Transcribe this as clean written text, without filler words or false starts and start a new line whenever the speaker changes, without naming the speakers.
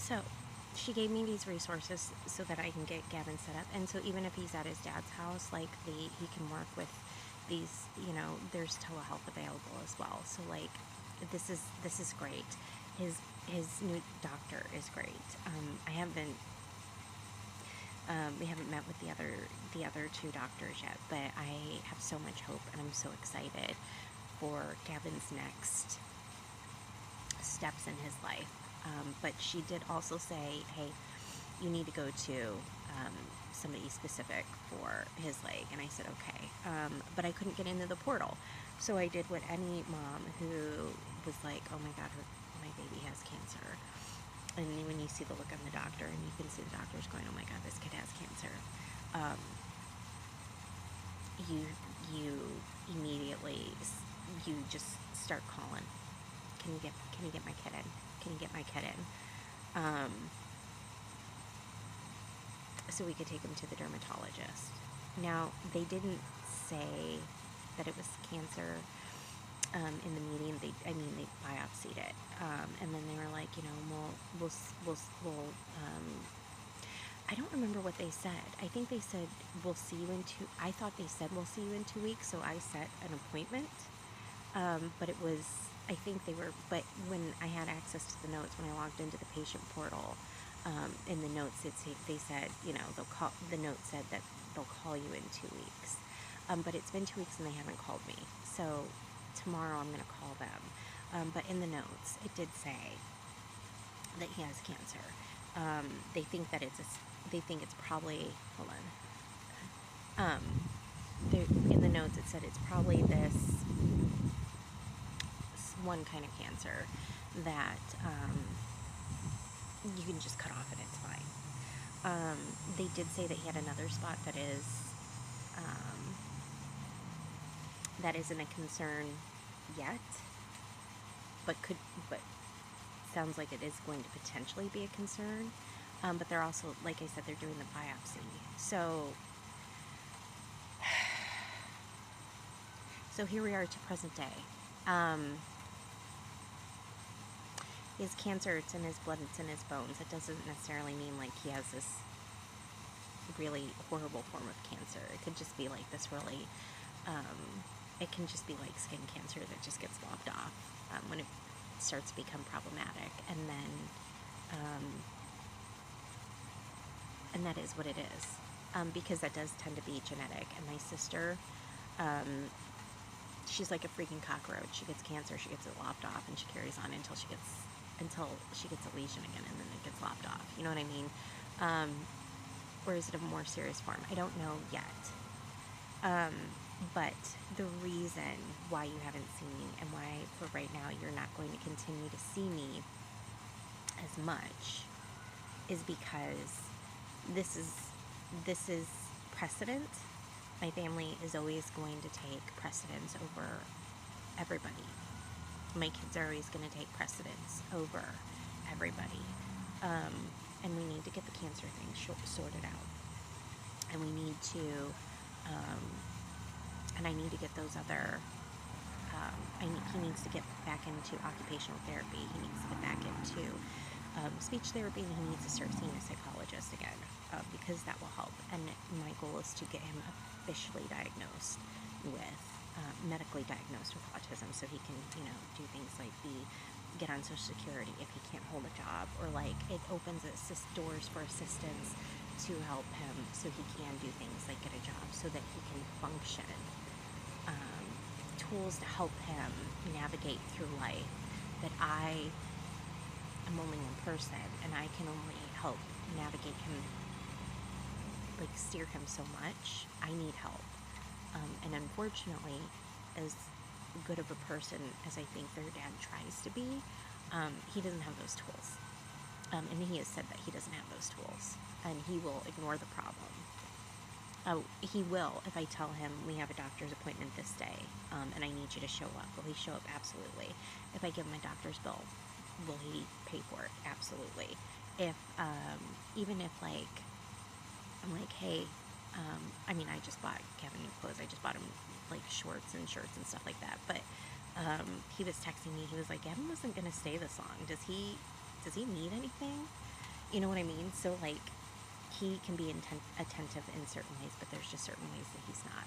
So she gave me these resources so that I can get Gavin set up. And so even if he's at his dad's house, like he can work with these, there's telehealth available as well. So like this is great. His new doctor is great. I haven't we haven't met with the other two doctors yet, but I have so much hope and I'm so excited for Gavin's next steps in his life. But she did also say, hey, you need to go to somebody specific for his leg. And I said, okay. But I couldn't get into the portal. So I did what any mom who was like, oh my God, my baby has cancer. And when you see the look on the doctor and you can see the doctor's going, oh my God, this kid has cancer. You immediately, you just start calling. Can you get my kid in? Can you get my kid in? So we could take him to the dermatologist. Now, they didn't say that it was cancer in the meeting. They biopsied it. And then they were like, we'll I don't remember what they said. I think they said, I thought they said, we'll see you in 2 weeks. So I set an appointment. But it was, but when I had access to the notes, when I logged into the patient portal, in the notes, they said, the note said that they'll call you in 2 weeks. But it's been 2 weeks and they haven't called me. So tomorrow I'm going to call them. But in the notes, it did say that he has cancer. They think that it's probably, hold on. In the notes, it said it's probably this one kind of cancer that you can just cut off and it's fine. They did say that he had another spot that isn't a concern yet, but sounds like it is going to potentially be a concern. But they're also, like I said, they're doing the biopsy. So here we are to present day. He has cancer, it's in his blood, it's in his bones. It doesn't necessarily mean like he has this really horrible form of cancer. It could just be like this really, it can just be like skin cancer that just gets lopped off when it starts to become problematic. And then, and that is what it is, because that does tend to be genetic. And my sister, she's like a freaking cockroach. She gets cancer, she gets it lopped off, and she carries on until she gets a lesion again, and then it gets lopped off. You know what I mean? Or is it a more serious form? I don't know yet. But the reason why you haven't seen me and why for right now you're not going to continue to see me as much is because this is precedent. My family is always going to take precedence over everybody. My kids are always going to take precedence over everybody. And we need to get the cancer thing sorted out. And we need to, and I need to get those other, he needs to get back into occupational therapy. He needs to get back into speech therapy, and he needs to start seeing a psychologist again, because that will help. And my goal is to get him officially diagnosed with, medically diagnosed with autism, so he can, do things like get on Social Security if he can't hold a job, or like it opens doors for assistance to help him so he can do things like get a job so that he can function. Tools to help him navigate through life, that I am only one person and I can only help navigate him, like steer him so much. I need help. And unfortunately, as good of a person as I think their dad tries to be, he doesn't have those tools. And he has said that he doesn't have those tools, and he will ignore the problem. He will if I tell him we have a doctor's appointment this day, and I need you to show up. Will he show up? Absolutely. If I give him my doctor's bill, will he pay for it? Absolutely. If even if like I'm like, hey, I just bought Kevin new clothes. I just bought him like shorts and shirts and stuff like that. But he was texting me. He was like, Kevin wasn't gonna stay this long. Does he need anything? You know what I mean? So, like, he can be attentive in certain ways, but there's just certain ways that he's not.